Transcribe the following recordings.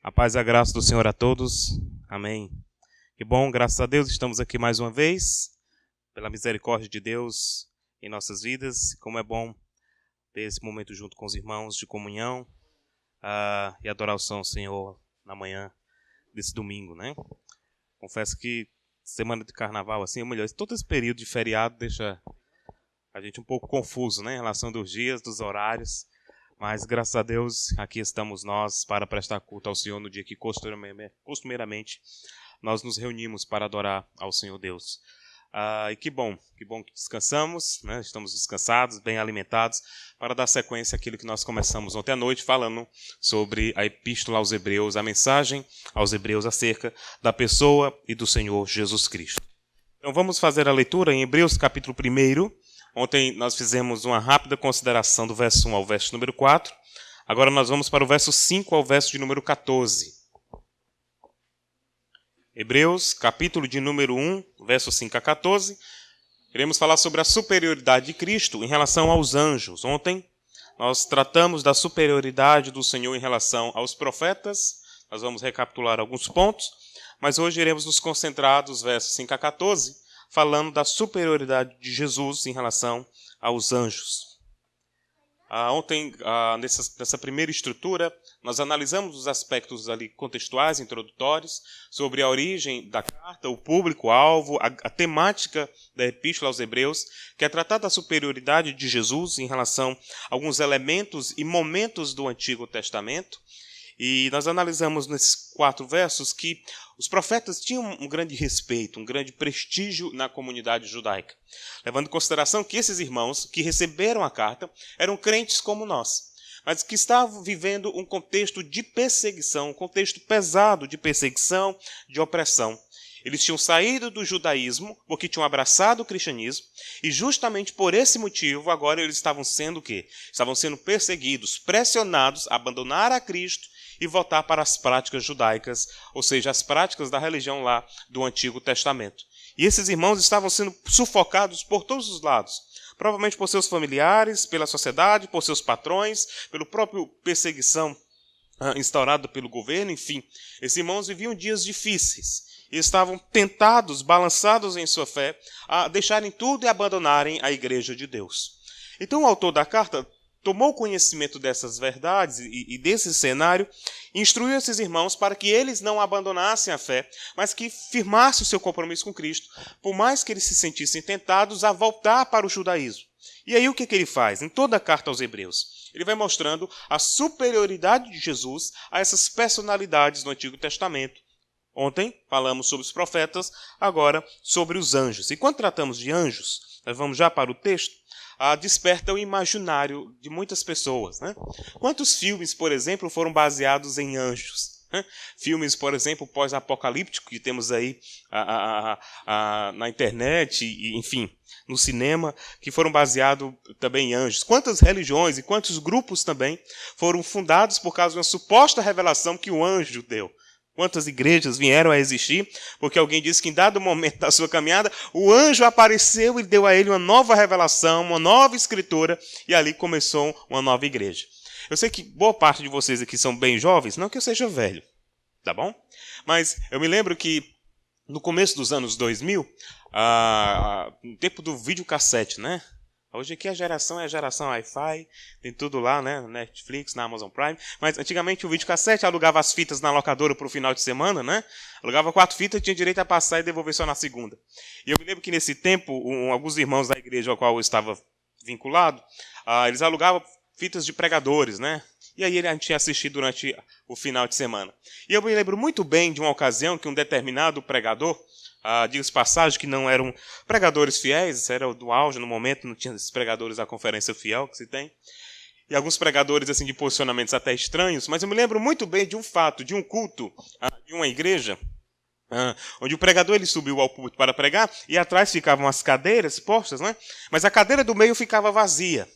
A paz e a graça do Senhor a todos. Amém. Que bom, graças a Deus, estamos aqui mais uma vez, pela misericórdia de Deus em nossas vidas. Como é bom ter esse momento junto com os irmãos de comunhão e adoração ao Senhor na manhã desse domingo, né? Confesso que semana de carnaval, assim, ou melhor, todo esse período de feriado deixa a gente um pouco confuso, né? Em relação dos dias, dos horários. Mas, graças a Deus, aqui estamos nós para prestar culto ao Senhor no dia que costumeiramente nós nos reunimos para adorar ao Senhor Deus. E que bom que descansamos, né? Estamos descansados, bem alimentados, para dar sequência àquilo que nós começamos ontem à noite, falando sobre a Epístola aos Hebreus, a mensagem aos Hebreus acerca da pessoa e do Senhor Jesus Cristo. Então vamos fazer a leitura em Hebreus capítulo 1. Ontem nós fizemos uma rápida consideração do verso 1 ao verso número 4. Agora nós vamos para o verso 5 ao verso de número 14. Hebreus, capítulo de número 1, verso 5 a 14. Queremos falar sobre a superioridade de Cristo em relação aos anjos. Ontem nós tratamos da superioridade do Senhor em relação aos profetas. Nós vamos recapitular alguns pontos, mas hoje iremos nos concentrar dos versos 5 a 14, falando da superioridade de Jesus em relação aos anjos. Ontem, nessa primeira estrutura, nós analisamos os aspectos ali contextuais, introdutórios, sobre a origem da carta, o público-alvo, a temática da Epístola aos Hebreus, que é tratar da superioridade de Jesus em relação a alguns elementos e momentos do Antigo Testamento. E nós analisamos nesses 4 versos que os profetas tinham um grande respeito, um grande prestígio na comunidade judaica, levando em consideração que esses irmãos que receberam a carta eram crentes como nós, mas que estavam vivendo um contexto de perseguição, um contexto pesado de perseguição, de opressão. Eles tinham saído do judaísmo porque tinham abraçado o cristianismo e justamente por esse motivo agora eles estavam sendo o quê? Estavam sendo perseguidos, pressionados a abandonar a Cristo e voltar para as práticas judaicas, ou seja, as práticas da religião lá do Antigo Testamento. E esses irmãos estavam sendo sufocados por todos os lados, provavelmente por seus familiares, pela sociedade, por seus patrões, pelo próprio perseguição instaurada pelo governo, enfim. Esses irmãos viviam dias difíceis e estavam tentados, balançados em sua fé, a deixarem tudo e abandonarem a igreja de Deus. Então o autor da carta tomou conhecimento dessas verdades e desse cenário, instruiu esses irmãos para que eles não abandonassem a fé, mas que firmassem o seu compromisso com Cristo, por mais que eles se sentissem tentados a voltar para o judaísmo. E aí o que ele faz? Em toda a carta aos Hebreus, ele vai mostrando a superioridade de Jesus a essas personalidades do Antigo Testamento. Ontem falamos sobre os profetas, agora sobre os anjos. E quando tratamos de anjos, nós vamos já para o texto, desperta o imaginário de muitas pessoas, né? Quantos filmes, por exemplo, foram baseados em anjos? Filmes, por exemplo, pós-apocalípticos que temos aí na internet, e, enfim, no cinema, que foram baseados também em anjos. Quantas religiões e quantos grupos também foram fundados por causa de uma suposta revelação que o anjo deu? Quantas igrejas vieram a existir porque alguém disse que em dado momento da sua caminhada o anjo apareceu e deu a ele uma nova revelação, uma nova escritura, e ali começou uma nova igreja. Eu sei que boa parte de vocês aqui são bem jovens, não que eu seja velho, tá bom? Mas eu me lembro que no começo dos anos 2000, no tempo do videocassete, né? Hoje aqui a geração é a geração Wi-Fi, tem tudo lá, né? Netflix, na Amazon Prime. Mas antigamente o videocassete alugava as fitas na locadora para o final de semana, né? Alugava 4 fitas, tinha direito a passar e devolver só na segunda. E eu me lembro que nesse tempo, alguns irmãos da igreja ao qual eu estava vinculado, eles alugavam fitas de pregadores, né? E aí a gente ia assistir durante o final de semana. E eu me lembro muito bem de uma ocasião que um determinado pregador, diga-se passagem que não eram pregadores fiéis, era do auge no momento, não tinha esses pregadores da Conferência Fiel que se tem, e alguns pregadores assim de posicionamentos até estranhos, mas eu me lembro muito bem de um fato, de um culto, de uma igreja, onde o pregador ele subiu ao púlpito para pregar, e atrás ficavam as cadeiras postas, né? Mas a cadeira do meio ficava vazia.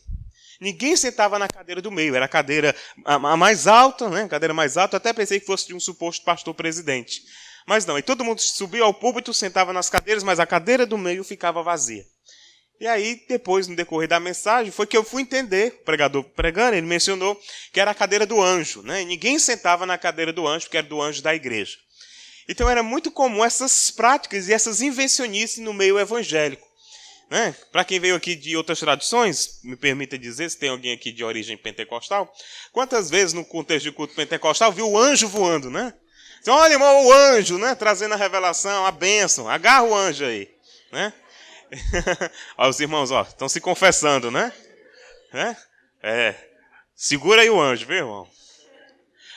Ninguém sentava na cadeira do meio, era a cadeira a mais alta, né? A cadeira mais alta, eu até pensei que fosse de um suposto pastor-presidente. Mas não, e todo mundo subia ao púlpito, sentava nas cadeiras, mas a cadeira do meio ficava vazia. E aí, depois, no decorrer da mensagem, foi que eu fui entender, o pregador pregando, ele mencionou que era a cadeira do anjo, né? E ninguém sentava na cadeira do anjo, porque era do anjo da igreja. Então era muito comum essas práticas e essas invencionices no meio evangélico. Né? Para quem veio aqui de outras tradições, me permita dizer, se tem alguém aqui de origem pentecostal, quantas vezes no contexto de culto pentecostal viu o anjo voando, né? Então, olha, irmão, o anjo, né? Trazendo a revelação, a bênção, agarra o anjo aí, né? Olha os irmãos, ó, estão se confessando, né? Segura aí o anjo, viu, irmão?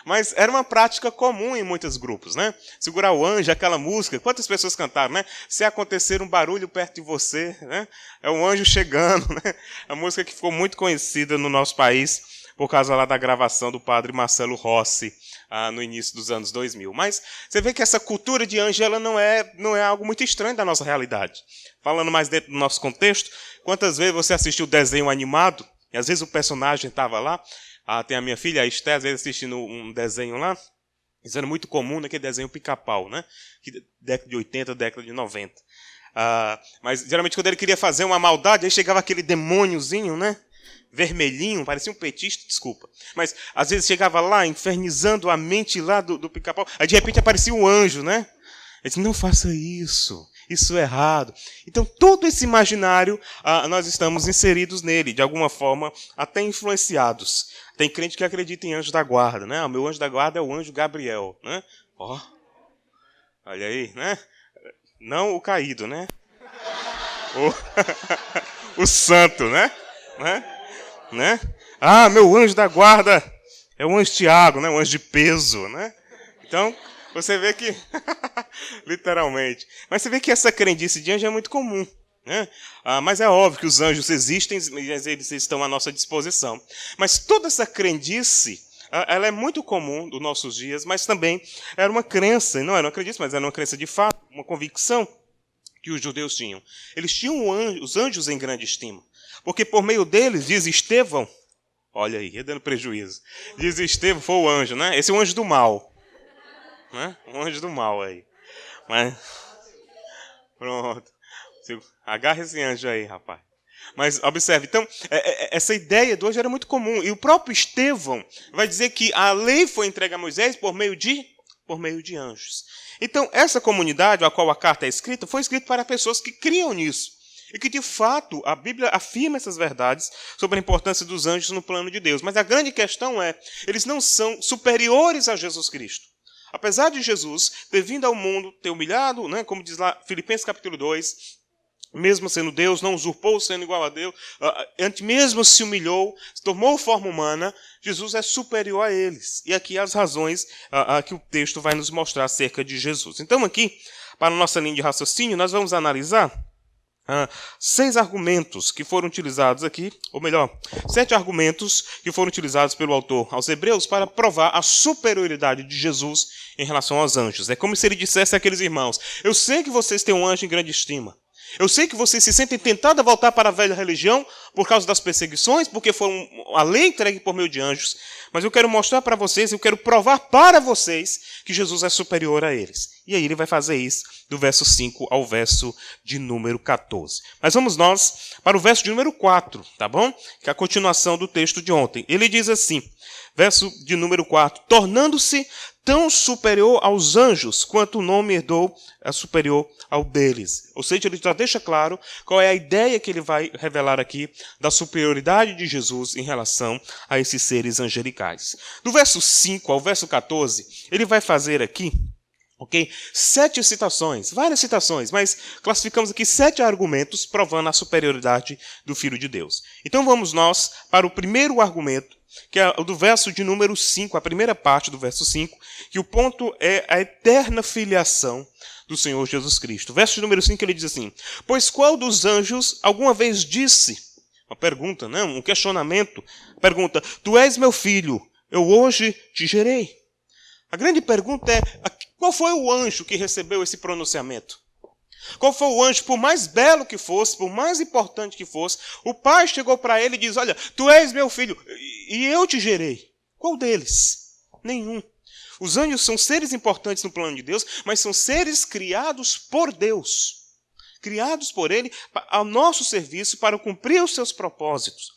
Mas era uma prática comum em muitos grupos, né? Segurar o anjo, aquela música, quantas pessoas cantaram, né? Se acontecer um barulho perto de você, né? É um anjo chegando, né? A música que ficou muito conhecida no nosso país por causa lá da gravação do padre Marcelo Rossi, no início dos anos 2000. Mas você vê que essa cultura de anjo ela não é algo muito estranho da nossa realidade. Falando mais dentro do nosso contexto, quantas vezes você assistiu desenho animado, e às vezes o personagem estava lá, tem a minha filha, a Esté, às vezes assistindo um desenho lá, isso era muito comum naquele desenho Pica-Pau, né? Década de 80, década de 90. Mas geralmente quando ele queria fazer uma maldade, aí chegava aquele demôniozinho, né? Vermelhinho, parecia um petista, desculpa. Mas às vezes chegava lá, infernizando a mente lá do Pica-Pau, aí de repente aparecia um anjo, né? Ele disse, não faça isso. Isso é errado. Então, todo esse imaginário, nós estamos inseridos nele, de alguma forma, até influenciados. Tem crente que acredita em anjo da guarda, né? O meu anjo da guarda é o anjo Gabriel, né? Olha aí, né? Não o caído, né? O santo, né? Meu anjo da guarda é o anjo Tiago, né? O anjo de peso, né? Então, você vê que, literalmente, mas você vê que essa crendice de anjo é muito comum. Né? Mas é óbvio que os anjos existem, eles estão à nossa disposição. Mas toda essa crendice, ela é muito comum dos nossos dias, mas também era uma crença, não era uma crendice, mas era uma crença de fato, uma convicção que os judeus tinham. Eles tinham os anjos em grande estima, porque por meio deles, diz Estevão, olha aí, dando prejuízo, diz Estevão, foi o anjo, né? Esse é o anjo do mal. Né? Um anjo do mal aí. Mas, pronto. Agarra esse anjo aí, rapaz. Mas observe, então, essa ideia do anjo era muito comum. E o próprio Estevão vai dizer que a lei foi entregue a Moisés por meio de anjos. Então, essa comunidade a qual a carta é escrita, foi escrita para pessoas que criam nisso. E que, de fato, a Bíblia afirma essas verdades sobre a importância dos anjos no plano de Deus. Mas a grande questão é, eles não são superiores a Jesus Cristo. Apesar de Jesus ter vindo ao mundo, ter humilhado, né, como diz lá Filipenses capítulo 2, mesmo sendo Deus, não usurpou sendo igual a Deus, antes mesmo se humilhou, se tomou forma humana, Jesus é superior a eles. E aqui as razões que o texto vai nos mostrar acerca de Jesus. Então aqui, para a nossa linha de raciocínio, nós vamos analisar 6 argumentos que foram utilizados aqui, ou melhor, 7 argumentos que foram utilizados pelo autor aos Hebreus para provar a superioridade de Jesus em relação aos anjos. É como se ele dissesse àqueles irmãos, eu sei que vocês têm um anjo em grande estima, eu sei que vocês se sentem tentados a voltar para a velha religião por causa das perseguições, porque foi a lei entregue por meio de anjos, mas eu quero mostrar para vocês, eu quero provar para vocês que Jesus é superior a eles. E aí ele vai fazer isso do verso 5 ao verso de número 14. Mas vamos nós para o verso de número 4, tá bom? Que é a continuação do texto de ontem. Ele diz assim, verso de número 4, tornando-se tão superior aos anjos, quanto o nome herdou é superior ao deles. Ou seja, ele já deixa claro qual é a ideia que ele vai revelar aqui da superioridade de Jesus em relação a esses seres angelicais. Do verso 5 ao verso 14, ele vai fazer aqui, 7 citações, várias citações, mas classificamos aqui 7 argumentos provando a superioridade do Filho de Deus. Então vamos nós para o primeiro argumento, que é o do verso de número 5, a primeira parte do verso 5, que o ponto é a eterna filiação do Senhor Jesus Cristo. O verso de número 5 ele diz assim, pois qual dos anjos alguma vez disse, uma pergunta, né? Um questionamento, pergunta, tu és meu filho, eu hoje te gerei. A grande pergunta é, qual foi o anjo que recebeu esse pronunciamento? Qual foi o anjo, por mais belo que fosse, por mais importante que fosse, o pai chegou para ele e diz, olha, tu és meu filho e eu te gerei. Qual deles? Nenhum. Os anjos são seres importantes no plano de Deus, mas são seres criados por Deus. criados por Ele ao nosso serviço para cumprir os seus propósitos.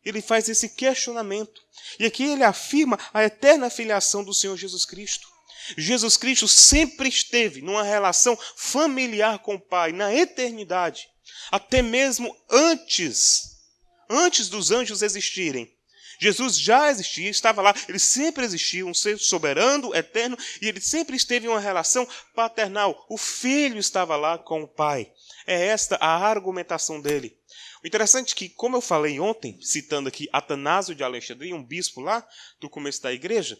Ele faz esse questionamento. E aqui ele afirma a eterna filiação do Senhor Jesus Cristo. Jesus Cristo sempre esteve numa relação familiar com o Pai, na eternidade, até mesmo antes dos anjos existirem. Jesus já existia, estava lá, ele sempre existiu, um ser soberano, eterno, e ele sempre esteve em uma relação paternal. O Filho estava lá com o Pai. É esta a argumentação dele. O interessante é que, como eu falei ontem, citando aqui Atanásio de Alexandria, um bispo lá do começo da igreja,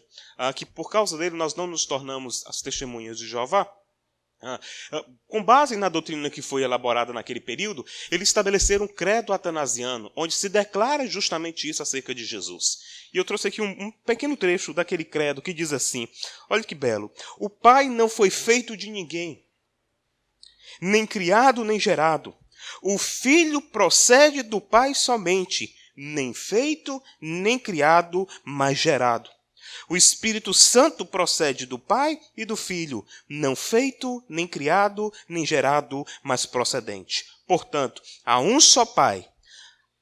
que por causa dele nós não nos tornamos as testemunhas de Jeová, com base na doutrina que foi elaborada naquele período, eles estabeleceram um credo atanasiano, onde se declara justamente isso acerca de Jesus. E eu trouxe aqui um pequeno trecho daquele credo que diz assim, olha que belo: o Pai não foi feito de ninguém, nem criado nem gerado. O Filho procede do Pai somente, nem feito nem criado, mas gerado. O Espírito Santo procede do Pai e do Filho, não feito, nem criado, nem gerado, mas procedente. Portanto, há um só Pai,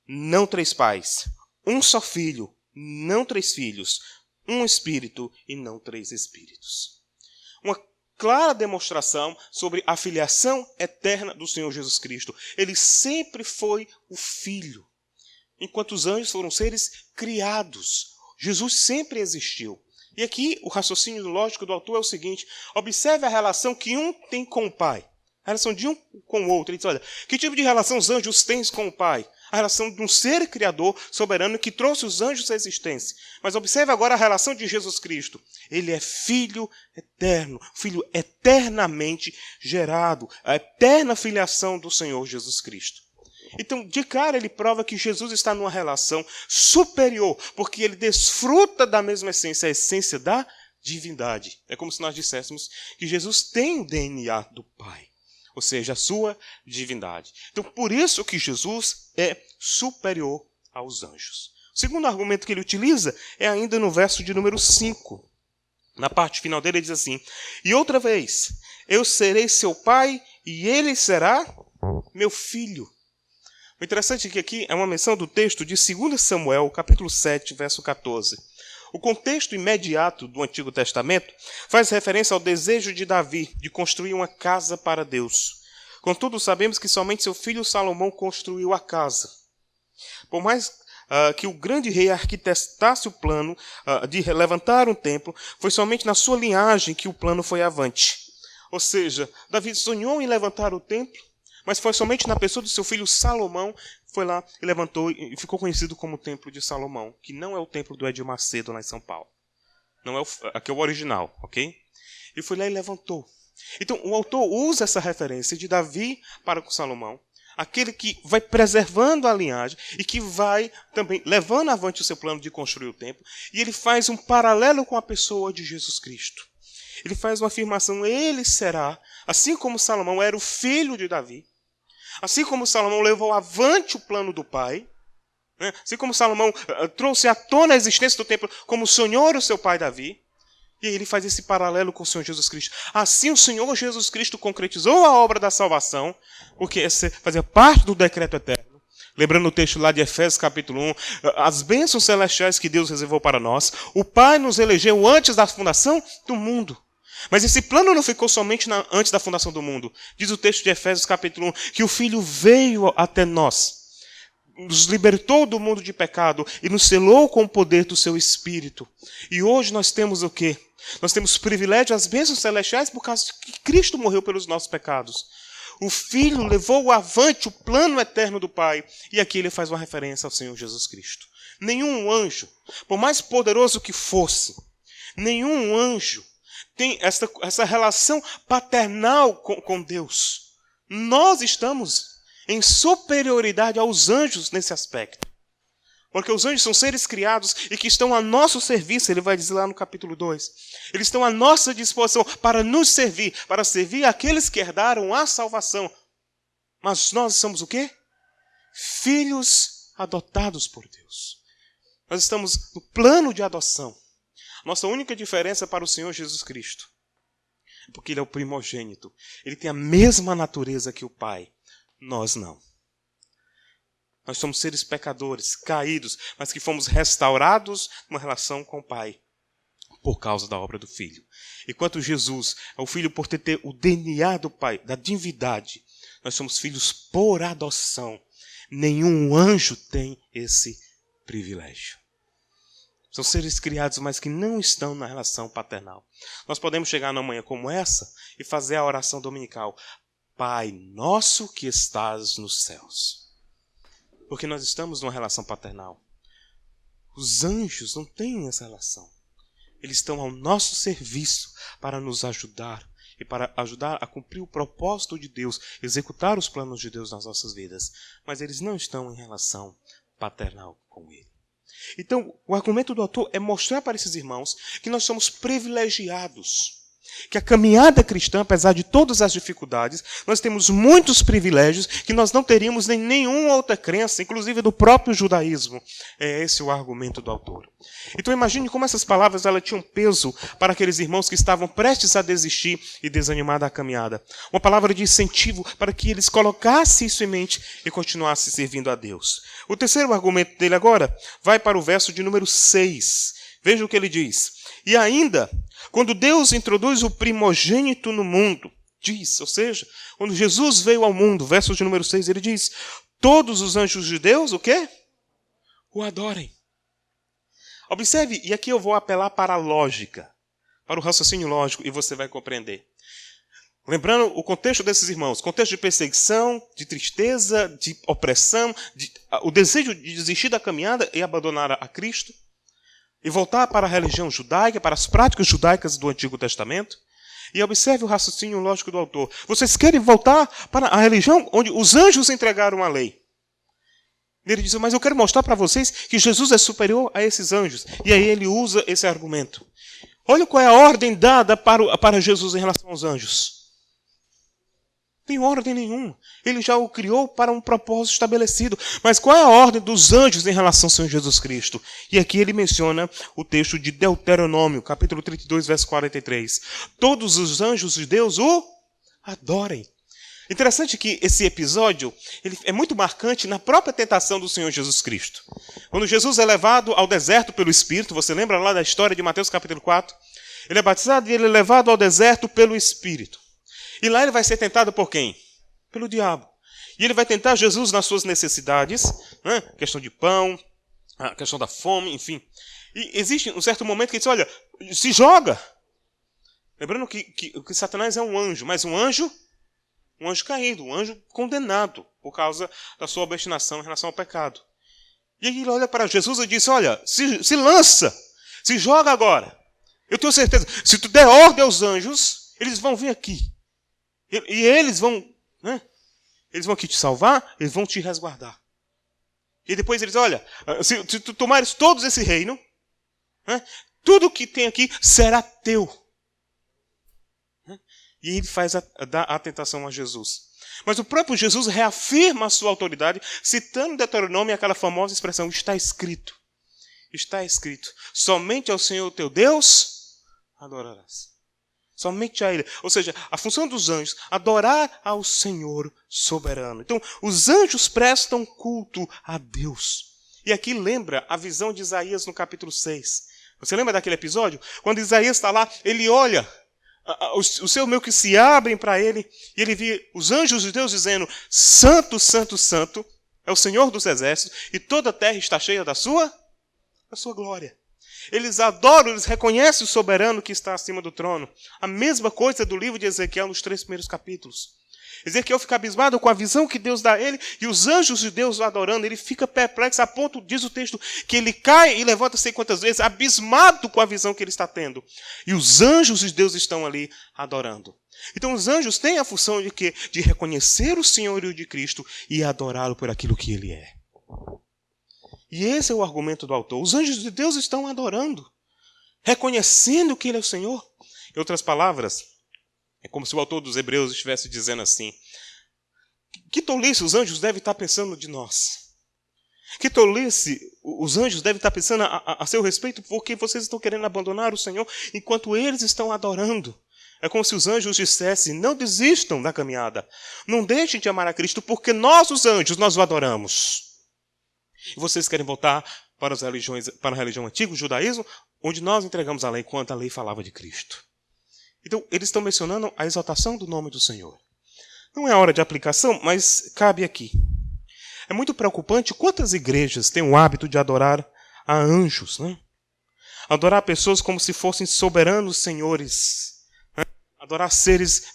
não três pais. Um só Filho, não três filhos. Um Espírito e não três Espíritos. Uma clara demonstração sobre a filiação eterna do Senhor Jesus Cristo. Ele sempre foi o Filho, enquanto os anjos foram seres criados. Jesus sempre existiu. E aqui o raciocínio lógico do autor é o seguinte: observe a relação que um tem com o Pai. A relação de um com o outro. Ele diz, olha, que tipo de relação os anjos têm com o Pai? A relação de um ser criador soberano que trouxe os anjos à existência. Mas observe agora a relação de Jesus Cristo. Ele é Filho eterno, Filho eternamente gerado, a eterna filiação do Senhor Jesus Cristo. Então, de cara, ele prova que Jesus está numa relação superior, porque ele desfruta da mesma essência, a essência da divindade. É como se nós disséssemos que Jesus tem o DNA do Pai, ou seja, a sua divindade. Então, por isso que Jesus é superior aos anjos. O segundo argumento que ele utiliza é ainda no verso de número 5. Na parte final dele, ele diz assim: e outra vez, eu serei seu pai e ele será meu filho. O interessante é que aqui é uma menção do texto de 2 Samuel, capítulo 7, verso 14. O contexto imediato do Antigo Testamento faz referência ao desejo de Davi de construir uma casa para Deus. Contudo, sabemos que somente seu filho Salomão construiu a casa. Por mais que o grande rei arquitetasse o plano de levantar um templo, foi somente na sua linhagem que o plano foi avante. Ou seja, Davi sonhou em levantar o templo, mas foi somente na pessoa do seu filho Salomão, foi lá e levantou e ficou conhecido como o Templo de Salomão, que não é o templo do Edir Macedo lá em São Paulo. Não é aqui é o original, ok? Ele foi lá e levantou. Então, o autor usa essa referência de Davi para com Salomão, aquele que vai preservando a linhagem e que vai também levando avante o seu plano de construir o templo, e ele faz um paralelo com a pessoa de Jesus Cristo. Ele faz uma afirmação: ele será, assim como Salomão era o filho de Davi, assim como Salomão levou avante o plano do Pai, né? Assim como Salomão trouxe à tona a existência do templo, como sonhou o seu pai Davi, e ele faz esse paralelo com o Senhor Jesus Cristo. Assim o Senhor Jesus Cristo concretizou a obra da salvação, porque esse fazia parte do decreto eterno. Lembrando o texto lá de Efésios capítulo 1, as bênçãos celestiais que Deus reservou para nós, o Pai nos elegeu antes da fundação do mundo. Mas esse plano não ficou somente antes da fundação do mundo. Diz o texto de Efésios capítulo 1, que o Filho veio até nós, nos libertou do mundo de pecado e nos selou com o poder do seu Espírito. E hoje nós temos o quê? Nós temos privilégio, as bênçãos celestiais, por causa que Cristo morreu pelos nossos pecados. O Filho levou avante o plano eterno do Pai. E aqui ele faz uma referência ao Senhor Jesus Cristo. Nenhum anjo, por mais poderoso que fosse, nenhum anjo tem essa relação paternal com Deus. Nós estamos em superioridade aos anjos nesse aspecto. Porque os anjos são seres criados e que estão a nosso serviço, ele vai dizer lá no capítulo 2. Eles estão à nossa disposição para nos servir, para servir aqueles que herdaram a salvação. Mas nós somos o quê? Filhos adotados por Deus. Nós estamos no plano de adoção. Nossa única diferença para o Senhor Jesus Cristo Porque ele é o primogênito. Ele tem a mesma natureza que o Pai. Nós não. Nós somos seres pecadores, caídos, mas que fomos restaurados numa relação com o Pai por causa da obra do Filho. Enquanto Jesus é o Filho por ter o DNA do Pai, da divindade, nós somos filhos por adoção. Nenhum anjo tem esse privilégio. São seres criados, mas que não estão na relação paternal. Nós podemos chegar numa manhã como essa e fazer a oração dominical. Pai nosso que estás nos céus. Porque nós estamos numa relação paternal. Os anjos não têm essa relação. Eles estão ao nosso serviço para nos ajudar e para ajudar a cumprir o propósito de Deus, executar os planos de Deus nas nossas vidas. Mas eles não estão em relação paternal com Ele. Então, o argumento do autor é mostrar para esses irmãos que nós somos privilegiados. Que a caminhada cristã, apesar de todas as dificuldades, nós temos muitos privilégios que nós não teríamos em nenhuma outra crença, inclusive do próprio judaísmo. É esse o argumento do autor. Então imagine como essas palavras elas tinham peso para aqueles irmãos que estavam prestes a desistir e desanimar da caminhada. Uma palavra de incentivo para que eles colocassem isso em mente e continuassem servindo a Deus. O terceiro argumento dele agora vai para o verso de número 6. Veja o que ele diz. E ainda, quando Deus introduz o primogênito no mundo, diz, ou seja, quando Jesus veio ao mundo, verso de número 6, ele diz, todos os anjos de Deus, o quê? O adorem. Observe, e aqui eu vou apelar para a lógica, para o raciocínio lógico, e você vai compreender. Lembrando o contexto desses irmãos, contexto de perseguição, de tristeza, de opressão, o desejo de desistir da caminhada e abandonar a Cristo, e voltar para a religião judaica, para as práticas judaicas do Antigo Testamento. E observe o raciocínio lógico do autor. Vocês querem voltar para a religião onde os anjos entregaram a lei. Ele diz, mas eu quero mostrar para vocês que Jesus é superior a esses anjos. E aí ele usa esse argumento. Olha qual é a ordem dada para Jesus em relação aos anjos. Não tem ordem nenhuma. Ele já o criou para um propósito estabelecido. Mas qual é a ordem dos anjos em relação ao Senhor Jesus Cristo? E aqui ele menciona o texto de Deuteronômio, capítulo 32, verso 43. Todos os anjos de Deus o adorem. Interessante que esse episódio ele é muito marcante na própria tentação do Senhor Jesus Cristo. Quando Jesus é levado ao deserto pelo Espírito, você lembra lá da história de Mateus capítulo 4? Ele é batizado e ele é levado ao deserto pelo Espírito. E lá ele vai ser tentado por quem? Pelo diabo. E ele vai tentar Jesus nas suas necessidades, né? Questão de pão, a questão da fome, enfim. E existe um certo momento que ele diz, olha, se joga. Lembrando que Satanás é um anjo, mas um anjo caído, um anjo condenado por causa da sua obstinação em relação ao pecado. E aí ele olha para Jesus e diz, olha, se lança, se joga agora. Eu tenho certeza, se tu der ordem aos anjos, eles vão vir aqui. E eles vão, né? Eles vão aqui te salvar, eles vão te resguardar. E depois eles, olha, se tu tomares todos esse reino, né? Tudo que tem aqui será teu. E ele dá a tentação a Jesus. Mas o próprio Jesus reafirma a sua autoridade, citando Deuteronômio aquela famosa expressão, está escrito. Está escrito, somente ao Senhor teu Deus adorarás. Somente a Ele. Ou seja, a função dos anjos, adorar ao Senhor soberano. Então, os anjos prestam culto a Deus. E aqui lembra a visão de Isaías no capítulo 6. Você lembra daquele episódio? Quando Isaías está lá, ele olha, os céus meio que se abrem para ele, e ele vê os anjos de Deus dizendo, Santo, Santo, Santo, é o Senhor dos exércitos, e toda a terra está cheia da sua glória. Eles adoram, eles reconhecem o soberano que está acima do trono. A mesma coisa do livro de Ezequiel nos 3 primeiros capítulos. Ezequiel fica abismado com a visão que Deus dá a ele e os anjos de Deus o adorando. Ele fica perplexo a ponto, diz o texto, que ele cai e levanta sei quantas vezes, abismado com a visão que ele está tendo. E os anjos de Deus estão ali adorando. Então os anjos têm a função de quê? De reconhecer o senhorio de Cristo e adorá-lo por aquilo que ele é. E esse é o argumento do autor. Os anjos de Deus estão adorando, reconhecendo que Ele é o Senhor. Em outras palavras, é como se o autor dos Hebreus estivesse dizendo assim, que tolice os anjos devem estar pensando de nós. Que tolice os anjos devem estar pensando a seu respeito, porque vocês estão querendo abandonar o Senhor enquanto eles estão adorando. É como se os anjos dissessem, não desistam da caminhada. Não deixem de amar a Cristo, porque nós, os anjos, nós o adoramos. E vocês querem voltar para a religião antiga, o judaísmo, onde nós entregamos a lei, quando a lei falava de Cristo. Então, eles estão mencionando a exaltação do nome do Senhor. Não é hora de aplicação, mas cabe aqui. É muito preocupante quantas igrejas têm o hábito de adorar a anjos, né? Adorar pessoas como se fossem soberanos senhores. Né? Adorar seres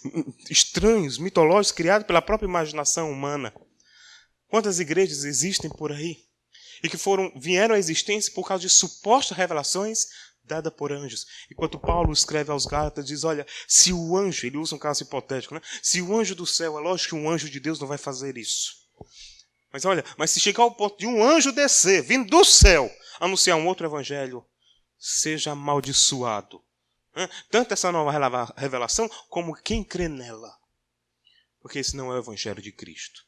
estranhos, mitológicos, criados pela própria imaginação humana. Quantas igrejas existem por aí? E que vieram à existência por causa de supostas revelações dadas por anjos. Enquanto Paulo escreve aos Gálatas, diz, olha, se o anjo, ele usa um caso hipotético, né? Se o anjo do céu, é lógico que um anjo de Deus não vai fazer isso. Mas olha, se chegar ao ponto de um anjo descer, vindo do céu, anunciar um outro evangelho, seja amaldiçoado. Tanto essa nova revelação, como quem crê nela. Porque esse não é o evangelho de Cristo.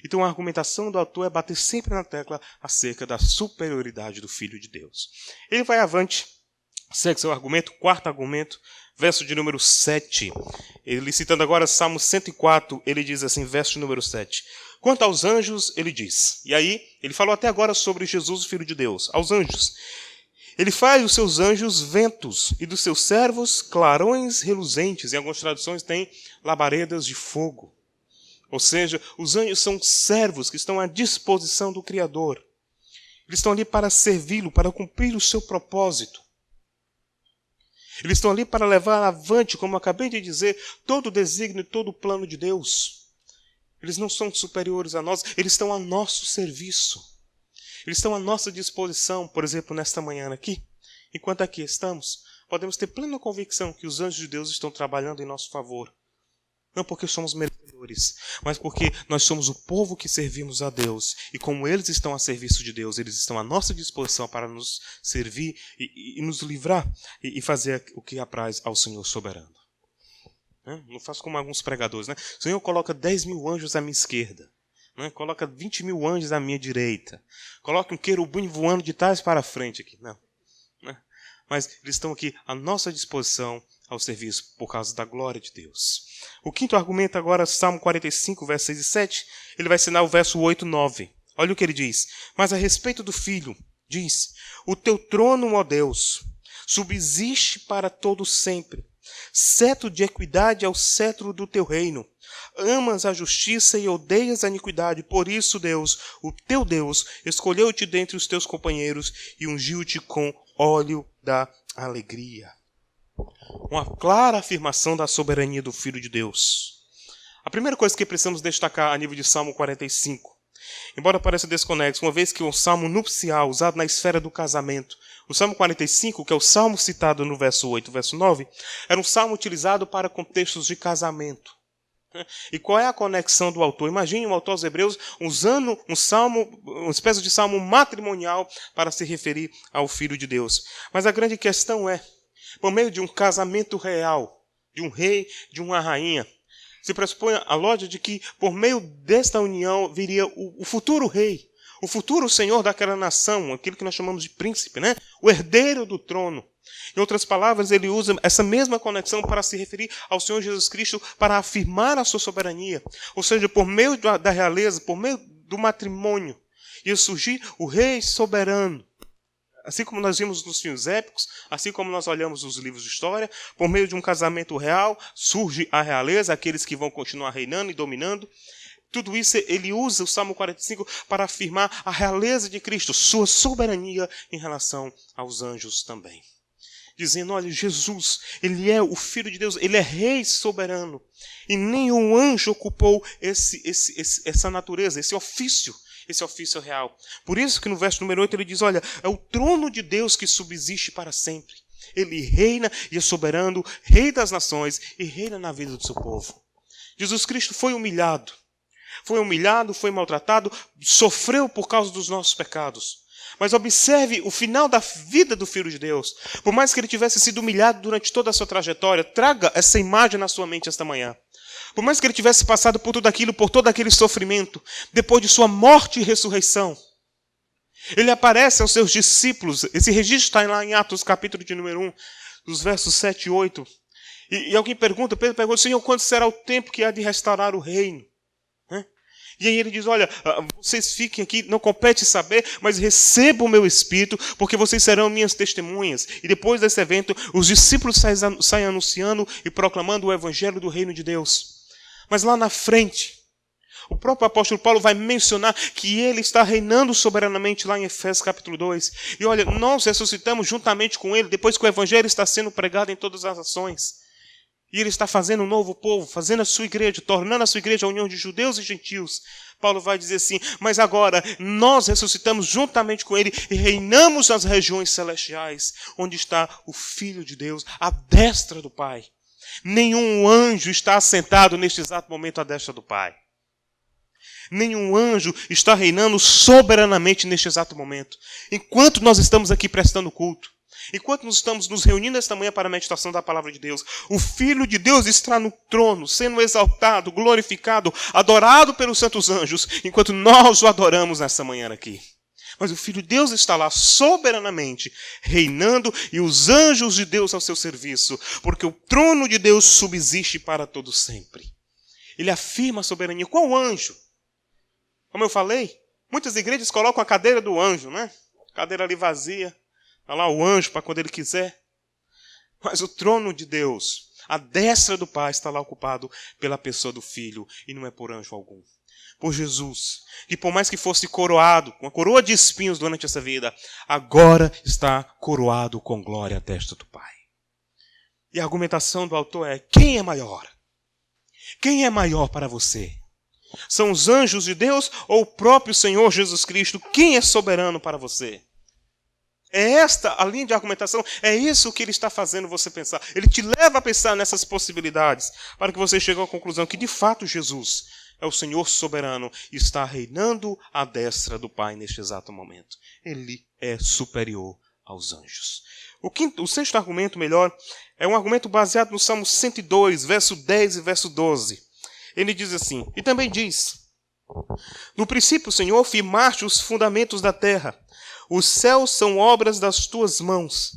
Então a argumentação do autor é bater sempre na tecla acerca da superioridade do Filho de Deus. Ele vai avante, segue seu argumento, quarto argumento, verso de número 7. Ele citando agora Salmo 104, ele diz assim, verso de número 7. Quanto aos anjos, ele diz, e aí ele falou até agora sobre Jesus, o Filho de Deus, aos anjos. Ele faz dos seus anjos ventos e dos seus servos clarões reluzentes. Em algumas traduções tem labaredas de fogo. Ou seja, os anjos são servos que estão à disposição do Criador. Eles estão ali para servi-lo, para cumprir o seu propósito. Eles estão ali para levar avante, como eu acabei de dizer, todo o desígnio e todo o plano de Deus. Eles não são superiores a nós, eles estão a nosso serviço. Eles estão à nossa disposição, por exemplo, nesta manhã aqui. Enquanto aqui estamos, podemos ter plena convicção que os anjos de Deus estão trabalhando em nosso favor. Não porque somos merecedores, mas porque nós somos o povo que servimos a Deus. E como eles estão a serviço de Deus, eles estão à nossa disposição para nos servir e nos livrar e fazer o que apraz ao Senhor soberano. Não faço como alguns pregadores, né? O Senhor coloca 10 mil anjos à minha esquerda. Coloca 20 mil anjos à minha direita. Coloca um querubim voando de trás para frente aqui. Não. Mas eles estão aqui à nossa disposição ao serviço por causa da glória de Deus. O quinto argumento agora, Salmo 45, versos 6 e 7, ele vai ensinar o verso 8 e 9. Olha o que ele diz. Mas a respeito do Filho, diz, o teu trono, ó Deus, subsiste para todo sempre. Cetro de equidade é o cetro do teu reino. Amas a justiça e odeias a iniquidade. Por isso, Deus, o teu Deus, escolheu-te dentre os teus companheiros e ungiu-te com óleo da alegria. Uma clara afirmação da soberania do Filho de Deus. A primeira coisa que precisamos destacar a nível de Salmo 45, embora pareça desconexo, uma vez que o salmo nupcial, usado na esfera do casamento, o Salmo 45, que é o salmo citado no verso 8 e verso 9, era um salmo utilizado para contextos de casamento. E qual é a conexão do autor? Imagine o autor aos Hebreus usando uma espécie de salmo matrimonial para se referir ao Filho de Deus. Mas a grande questão é, por meio de um casamento real, de um rei, de uma rainha, se pressupõe a lógica de que por meio desta união viria o futuro rei, o futuro senhor daquela nação, aquilo que nós chamamos de príncipe, né? O herdeiro do trono. Em outras palavras, ele usa essa mesma conexão para se referir ao Senhor Jesus Cristo, para afirmar a sua soberania. Ou seja, por meio da realeza, por meio do matrimônio, ia surgir o rei soberano. Assim como nós vimos nos filmes épicos, assim como nós olhamos nos livros de história, por meio de um casamento real, surge a realeza, aqueles que vão continuar reinando e dominando. Tudo isso ele usa o Salmo 45 para afirmar a realeza de Cristo, sua soberania em relação aos anjos também. Dizendo, olha, Jesus, ele é o Filho de Deus, ele é rei soberano. E nenhum anjo ocupou essa natureza, esse ofício real. Por isso que no verso número 8 ele diz, olha, é o trono de Deus que subsiste para sempre. Ele reina e é soberano, rei das nações e reina na vida do seu povo. Jesus Cristo foi humilhado, foi maltratado, sofreu por causa dos nossos pecados. Mas observe o final da vida do Filho de Deus. Por mais que ele tivesse sido humilhado durante toda a sua trajetória, traga essa imagem na sua mente esta manhã. Por mais que ele tivesse passado por tudo aquilo, por todo aquele sofrimento, depois de sua morte e ressurreição, ele aparece aos seus discípulos. Esse registro está lá em Atos, capítulo de número 1, dos versos 7 e 8. E alguém pergunta, Pedro pergunta, Senhor, quando será o tempo que há de restaurar o reino? E aí ele diz, olha, vocês fiquem aqui, não compete saber, mas recebam o meu Espírito, porque vocês serão minhas testemunhas. E depois desse evento, os discípulos saem anunciando e proclamando o evangelho do reino de Deus. Mas lá na frente, o próprio apóstolo Paulo vai mencionar que ele está reinando soberanamente lá em Efésios capítulo 2. E olha, nós ressuscitamos juntamente com ele, depois que o evangelho está sendo pregado em todas as nações. E ele está fazendo um novo povo, fazendo a sua igreja, tornando a sua igreja a união de judeus e gentios. Paulo vai dizer assim, mas agora nós ressuscitamos juntamente com ele e reinamos nas regiões celestiais, onde está o Filho de Deus, à destra do Pai. Nenhum anjo está assentado neste exato momento à destra do Pai. Nenhum anjo está reinando soberanamente neste exato momento. Enquanto nós estamos aqui prestando culto, enquanto nós estamos nos reunindo esta manhã para a meditação da palavra de Deus, o Filho de Deus está no trono, sendo exaltado, glorificado, adorado pelos santos anjos, enquanto nós o adoramos nesta manhã aqui. Mas o Filho de Deus está lá soberanamente, reinando, e os anjos de Deus ao seu serviço, porque o trono de Deus subsiste para todo sempre. Ele afirma a soberania. Qual anjo? Como eu falei, muitas igrejas colocam a cadeira do anjo, né? Cadeira ali vazia. Está lá o anjo para quando ele quiser. Mas o trono de Deus, a destra do Pai, está lá ocupado pela pessoa do Filho. E não é por anjo algum. Por Jesus, que por mais que fosse coroado, com a coroa de espinhos durante essa vida, agora está coroado com glória à destra do Pai. E a argumentação do autor é, quem é maior? Quem é maior para você? São os anjos de Deus ou o próprio Senhor Jesus Cristo? Quem é soberano para você? É esta a linha de argumentação, é isso que ele está fazendo você pensar. Ele te leva a pensar nessas possibilidades, para que você chegue à conclusão que, de fato, Jesus é o Senhor soberano e está reinando à destra do Pai neste exato momento. Ele é superior aos anjos. O sexto argumento, melhor, é um argumento baseado no Salmo 102, verso 10 e verso 12. Ele diz assim, e também diz, no princípio, Senhor, firmaste os fundamentos da terra. Os céus são obras das tuas mãos.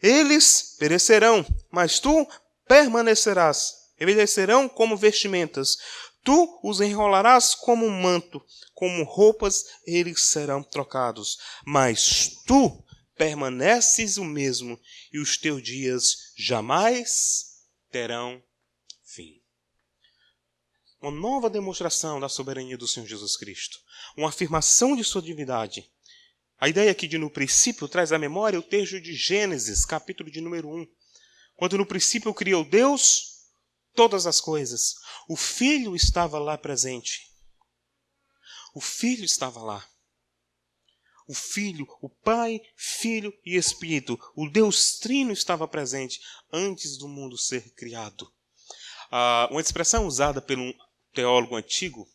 Eles perecerão, mas tu permanecerás. Envelhecerão como vestimentas. Tu os enrolarás como um manto. Como roupas, eles serão trocados. Mas tu permaneces o mesmo, e os teus dias jamais terão fim. Uma nova demonstração da soberania do Senhor Jesus Cristo. Uma afirmação de sua divindade. A ideia aqui de no princípio traz à memória o texto de Gênesis, capítulo de número 1. Quando no princípio criou Deus todas as coisas. O Filho estava lá presente. O Filho estava lá. O Filho, o Pai, Filho e Espírito. O Deus Trino estava presente antes do mundo ser criado. Uma expressão usada por um teólogo antigo,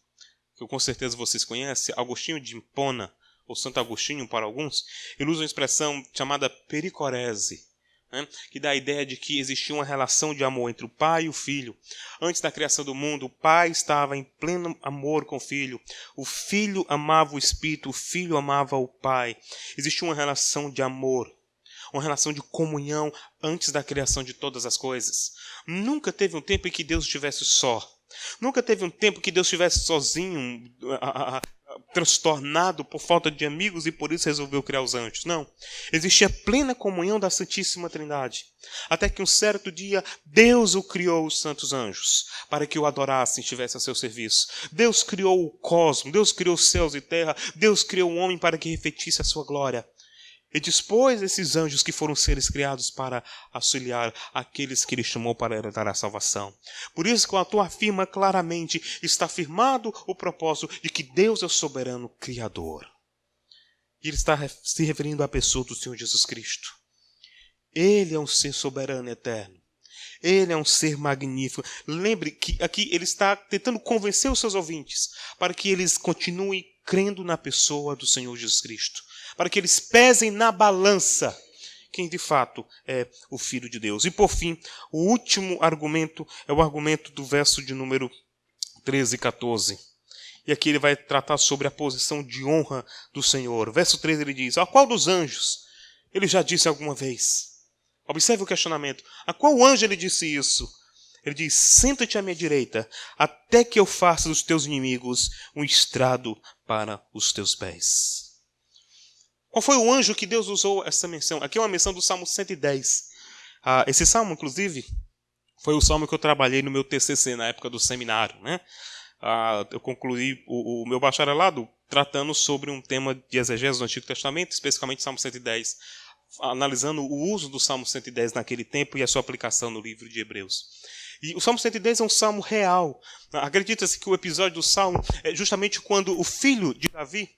que com certeza vocês conhecem, Agostinho de Hipona, ou Santo Agostinho para alguns, ele usa uma expressão chamada pericorese, né, que dá a ideia de que existia uma relação de amor entre o Pai e o Filho. Antes da criação do mundo, o Pai estava em pleno amor com o Filho. O Filho amava o Espírito, o Filho amava o Pai. Existia uma relação de amor, uma relação de comunhão antes da criação de todas as coisas. Nunca teve um tempo em que Deus estivesse só. Nunca teve um tempo que Deus estivesse sozinho, transtornado por falta de amigos e por isso resolveu criar os anjos. Não. Existia plena comunhão da Santíssima Trindade. Até que um certo dia Deus o criou os santos anjos para que o adorassem e estivessem a seu serviço. Deus criou o cosmos, Deus criou céus e terra, Deus criou o homem para que refletisse a sua glória. E dispôs esses anjos que foram seres criados para auxiliar aqueles que ele chamou para herdar a salvação. Por isso que o autor afirma claramente, está afirmado o propósito de que Deus é o soberano Criador. E ele está se referindo à pessoa do Senhor Jesus Cristo. Ele é um ser soberano eterno. Ele é um ser magnífico. Lembre que aqui ele está tentando convencer os seus ouvintes para que eles continuem crendo na pessoa do Senhor Jesus Cristo. Para que eles pesem na balança quem de fato é o Filho de Deus. E por fim, o último argumento é o argumento do verso de número 13 e 14. E aqui ele vai tratar sobre a posição de honra do Senhor. Verso 13 ele diz, a qual dos anjos ele já disse alguma vez, Observe o questionamento. A qual anjo ele disse isso? Ele diz, senta-te à minha direita, até que eu faça dos teus inimigos um estrado para os teus pés. Qual foi o anjo que Deus usou essa menção? Aqui é uma menção do Salmo 110. Esse salmo, inclusive, foi o salmo que eu trabalhei no meu TCC, na época do seminário, né? Eu concluí o meu bacharelado tratando sobre um tema de exegese do Antigo Testamento, especificamente Salmo 110, analisando o uso do Salmo 110 naquele tempo e a sua aplicação no livro de Hebreus. E o Salmo 110 é um salmo real. Acredita-se que o episódio do salmo é justamente quando o filho de Davi,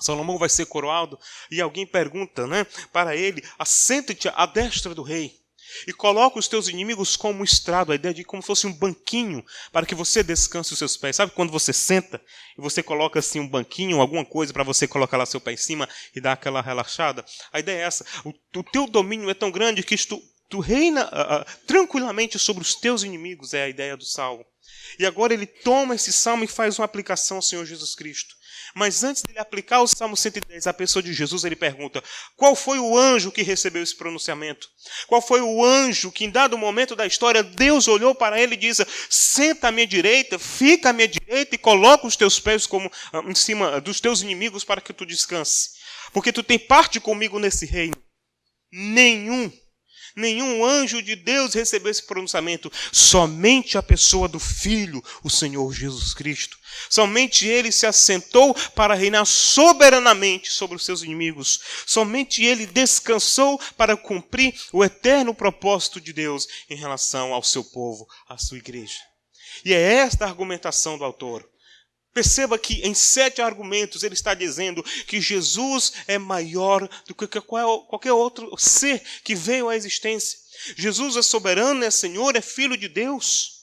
Salomão, vai ser coroado, e alguém pergunta, né, para ele, assenta-te à destra do rei e coloca os teus inimigos como um estrado, a ideia de como fosse um banquinho para que você descanse os seus pés. Sabe quando você senta e você coloca assim um banquinho, alguma coisa para você colocar lá seu pé em cima e dar aquela relaxada? A ideia é essa. O teu domínio é tão grande que tu reina tranquilamente sobre os teus inimigos, é a ideia do salmo. E agora ele toma esse salmo e faz uma aplicação ao Senhor Jesus Cristo. Mas antes de ele aplicar o Salmo 110 à pessoa de Jesus, ele pergunta, qual foi o anjo que recebeu esse pronunciamento? Qual foi o anjo que em dado momento da história, Deus olhou para ele e disse, senta à minha direita, fica à minha direita e coloca os teus pés como em cima dos teus inimigos para que tu descanse. Porque tu tem parte comigo nesse reino. Nenhum anjo de Deus recebeu esse pronunciamento. Somente a pessoa do Filho, o Senhor Jesus Cristo. Somente ele se assentou para reinar soberanamente sobre os seus inimigos. Somente ele descansou para cumprir o eterno propósito de Deus em relação ao seu povo, à sua igreja. E é esta a argumentação do autor. Perceba que em 7 argumentos ele está dizendo que Jesus é maior do que qualquer outro ser que veio à existência. Jesus é soberano, é Senhor, é Filho de Deus.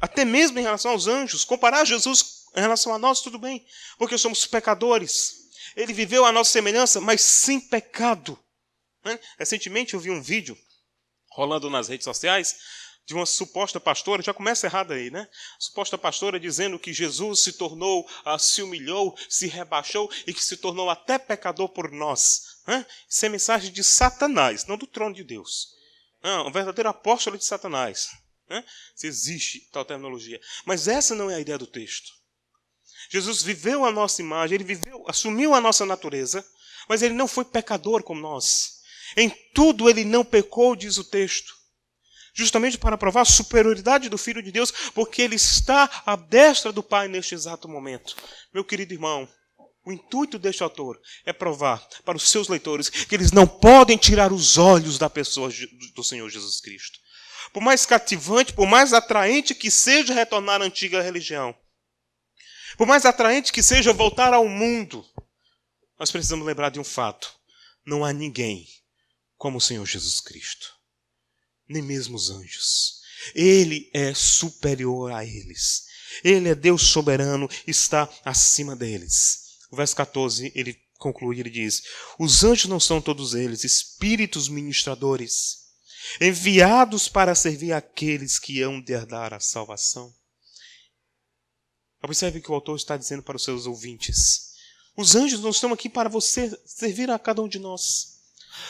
Até mesmo em relação aos anjos. Comparar Jesus em relação a nós, tudo bem, porque somos pecadores. Ele viveu a nossa semelhança, mas sem pecado. Recentemente eu vi um vídeo rolando nas redes sociais de uma suposta pastora, já começa errado aí, né? Suposta pastora dizendo que Jesus se tornou, se humilhou, se rebaixou e que se tornou até pecador por nós. Isso é mensagem de Satanás, não do trono de Deus. Um verdadeiro apóstolo de Satanás. Se existe tal terminologia. Mas essa não é a ideia do texto. Jesus viveu a nossa imagem, ele assumiu a nossa natureza, mas ele não foi pecador como nós. Em tudo ele não pecou, diz o texto. Justamente para provar a superioridade do Filho de Deus, porque ele está à destra do Pai neste exato momento. Meu querido irmão, o intuito deste autor é provar para os seus leitores que eles não podem tirar os olhos da pessoa do Senhor Jesus Cristo. Por mais cativante, por mais atraente que seja retornar à antiga religião, por mais atraente que seja voltar ao mundo, nós precisamos lembrar de um fato. Não há ninguém como o Senhor Jesus Cristo. Nem mesmo os anjos. Ele é superior a eles. Ele é Deus soberano, está acima deles. O verso 14, ele conclui, ele diz, os anjos não são todos eles espíritos ministradores, enviados para servir aqueles que hão de herdar a salvação. Observe o que o autor está dizendo para os seus ouvintes. Os anjos não estão aqui para você servir a cada um de nós.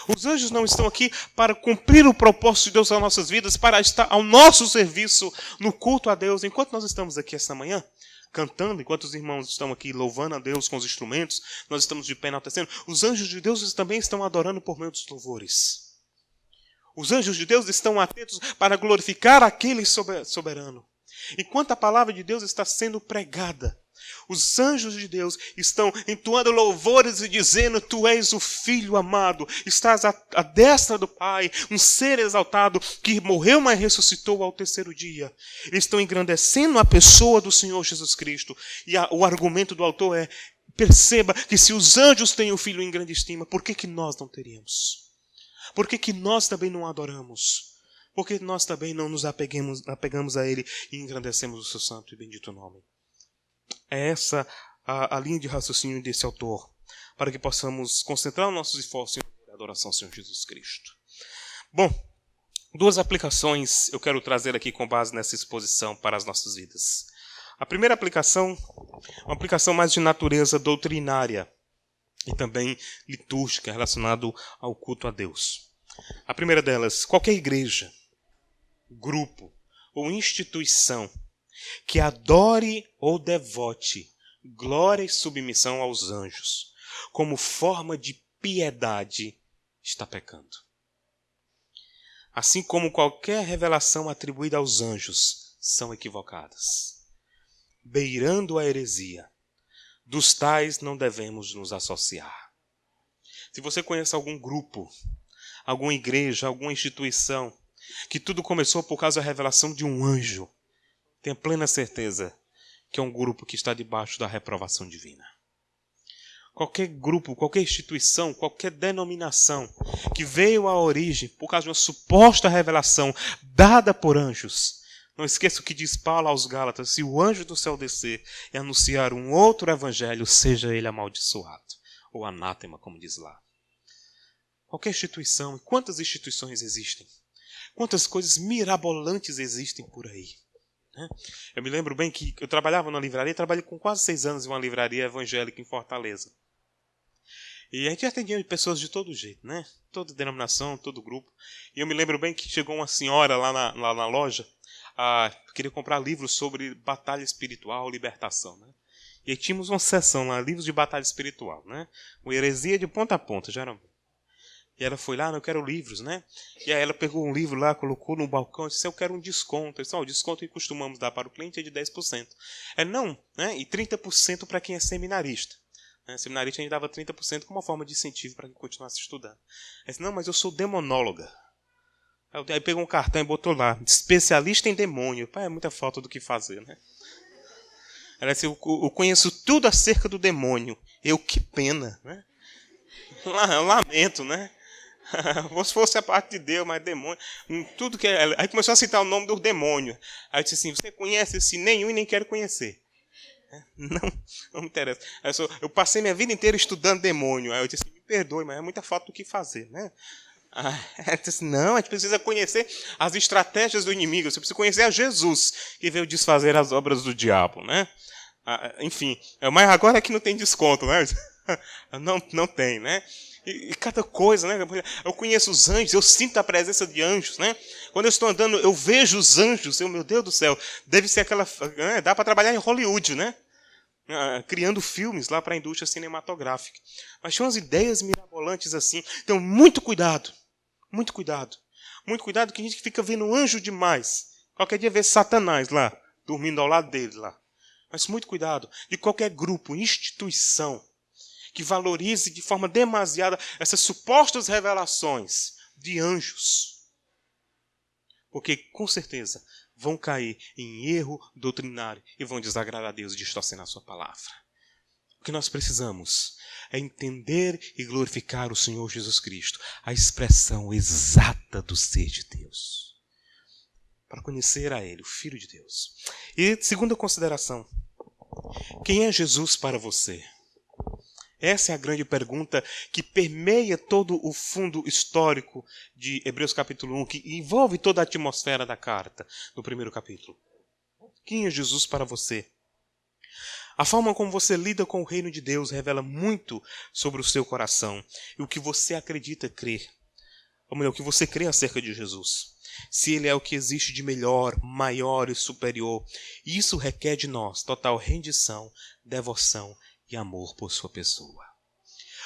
Os anjos não estão aqui para cumprir o propósito de Deus nas nossas vidas, para estar ao nosso serviço no culto a Deus. Enquanto nós estamos aqui esta manhã, cantando, enquanto os irmãos estão aqui louvando a Deus com os instrumentos, nós estamos de pé enaltecendo, os anjos de Deus também estão adorando por meio dos louvores. Os anjos de Deus estão atentos para glorificar aquele soberano. Enquanto a palavra de Deus está sendo pregada, os anjos de Deus estão entoando louvores e dizendo, tu és o Filho amado, estás à destra do Pai, um ser exaltado que morreu, mas ressuscitou ao terceiro dia. Eles estão engrandecendo a pessoa do Senhor Jesus Cristo. E o argumento do autor é, perceba que se os anjos têm o Filho em grande estima, por que nós não teríamos? Por que nós também não adoramos? Por que nós também não nos apegamos a Ele e engrandecemos o seu santo e bendito nome? É essa a linha de raciocínio desse autor, para que possamos concentrar nossos esforços em adoração ao Senhor Jesus Cristo. Bom, 2 aplicações eu quero trazer aqui com base nessa exposição para as nossas vidas. A primeira aplicação é uma aplicação mais de natureza doutrinária e também litúrgica, relacionado ao culto a Deus. A primeira delas, qualquer igreja, grupo ou instituição que adore ou devote glória e submissão aos anjos como forma de piedade está pecando. Assim como qualquer revelação atribuída aos anjos são equivocadas, beirando a heresia. Dos tais não devemos nos associar. Se você conhece algum grupo, alguma igreja, alguma instituição, que tudo começou por causa da revelação de um anjo, tenha plena certeza que é um grupo que está debaixo da reprovação divina. Qualquer grupo, qualquer instituição, qualquer denominação que veio à origem por causa de uma suposta revelação dada por anjos. Não esqueça o que diz Paulo aos Gálatas: se o anjo do céu descer e anunciar um outro evangelho, seja ele amaldiçoado, ou anátema, como diz lá. Qualquer instituição, e quantas instituições existem? Quantas coisas mirabolantes existem por aí? Eu me lembro bem que eu trabalhava numa livraria, trabalhei com quase 6 anos em uma livraria evangélica em Fortaleza. E a gente atendia pessoas de todo jeito, né? Toda denominação, todo grupo. E eu me lembro bem que chegou uma senhora lá na loja, queria comprar livros sobre batalha espiritual, libertação, né? E aí tínhamos uma seção lá, livros de batalha espiritual, né? Uma heresia de ponta a ponta, geralmente. E ela foi lá, eu quero livros, né? E aí ela pegou um livro lá, colocou no balcão e disse: eu quero um desconto. Eu disse: o desconto que costumamos dar para o cliente é de 10%. Não, né? E 30% para quem é seminarista. Seminarista a gente dava 30% como uma forma de incentivo para que continuasse estudando. Ela disse: não, mas eu sou demonóloga. Aí pegou um cartão e botou lá: especialista em demônio. É muita falta do que fazer, né? Ela disse: eu conheço tudo acerca do demônio. Que pena, né? Lamento, né? Se fosse a parte de Deus, mas demônio, tudo que é. Aí começou a citar o nome do demônio. Aí eu disse assim: você conhece esse nenhum e nem quero conhecer. Não me interessa. Eu passei minha vida inteira estudando demônio. Aí eu disse assim: me perdoe, mas é muita falta do que fazer, né? Aí eu disse assim: não, a gente precisa conhecer as estratégias do inimigo. Você precisa conhecer a Jesus, que veio desfazer as obras do diabo, né? Enfim, mas agora é que não tem desconto, né? Não tem, né? E cada coisa, né? Eu conheço os anjos, eu sinto a presença de anjos, né? Quando eu estou andando, eu vejo os anjos. Meu Deus do céu, deve ser aquela... dá para trabalhar em Hollywood, né? Criando filmes lá para a indústria cinematográfica. Mas tinha umas ideias mirabolantes assim. Então, muito cuidado. Muito cuidado. Muito cuidado que a gente fica vendo anjo demais. Qualquer dia vê Satanás lá, dormindo ao lado dele lá. Mas muito cuidado. De qualquer grupo, instituição, que valorize de forma demasiada essas supostas revelações de anjos. Porque, com certeza, vão cair em erro doutrinário e vão desagradar a Deus e distorcer a sua palavra. O que nós precisamos é entender e glorificar o Senhor Jesus Cristo, a expressão exata do ser de Deus. Para conhecer a Ele, o Filho de Deus. E segunda consideração, quem é Jesus para você? Essa é a grande pergunta que permeia todo o fundo histórico de Hebreus capítulo 1, que envolve toda a atmosfera da carta, no primeiro capítulo. Quem é Jesus para você? A forma como você lida com o reino de Deus revela muito sobre o seu coração e o que você acredita crer. Ou melhor, o que você crê acerca de Jesus. Se Ele é o que existe de melhor, maior e superior. E isso requer de nós total rendição, devoção e amor por sua pessoa.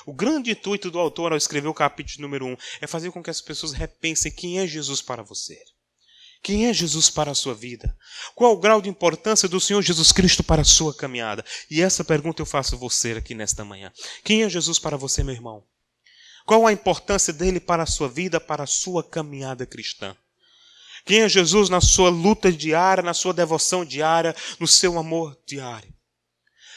O grande intuito do autor ao escrever o capítulo número 1 é fazer com que as pessoas repensem quem é Jesus para você. Quem é Jesus para a sua vida? Qual o grau de importância do Senhor Jesus Cristo para a sua caminhada? E essa pergunta eu faço a você aqui nesta manhã. Quem é Jesus para você, meu irmão? Qual a importância dele para a sua vida, para a sua caminhada cristã? Quem é Jesus na sua luta diária, na sua devoção diária, no seu amor diário?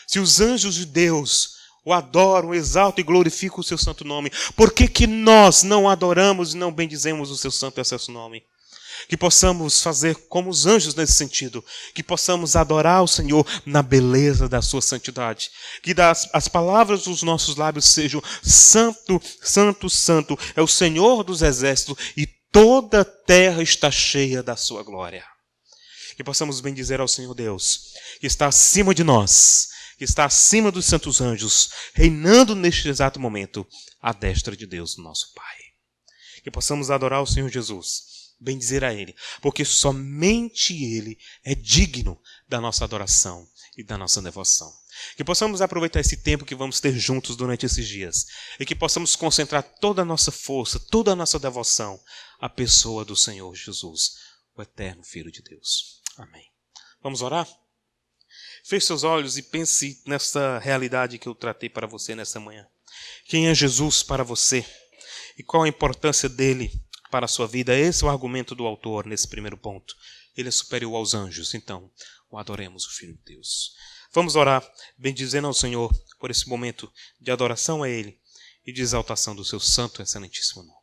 Se os anjos de Deus o adoram, exaltam e glorificam o seu santo nome, por que nós não adoramos e não bendizemos o seu santo e excelso nome? Que possamos fazer como os anjos nesse sentido, que possamos adorar o Senhor na beleza da sua santidade, que as palavras dos nossos lábios sejam santo, santo, santo, é o Senhor dos exércitos e toda a terra está cheia da sua glória. Que possamos bendizer ao Senhor Deus, que está acima de nós, que está acima dos santos anjos, reinando neste exato momento, à destra de Deus, nosso Pai. que possamos adorar o Senhor Jesus, bendizer a Ele, porque somente Ele é digno da nossa adoração e da nossa devoção. Que possamos aproveitar esse tempo que vamos ter juntos durante esses dias e que possamos concentrar toda a nossa força, toda a nossa devoção à pessoa do Senhor Jesus, o eterno Filho de Deus. Amém. Vamos orar? Feche seus olhos e pense nessa realidade que eu tratei para você nessa manhã. Quem é Jesus para você? E qual a importância dele para a sua vida? Esse é o argumento do autor nesse primeiro ponto. Ele é superior aos anjos, então o adoremos, o Filho de Deus. Vamos orar, bendizendo ao Senhor por esse momento de adoração a Ele e de exaltação do seu santo e excelentíssimo nome.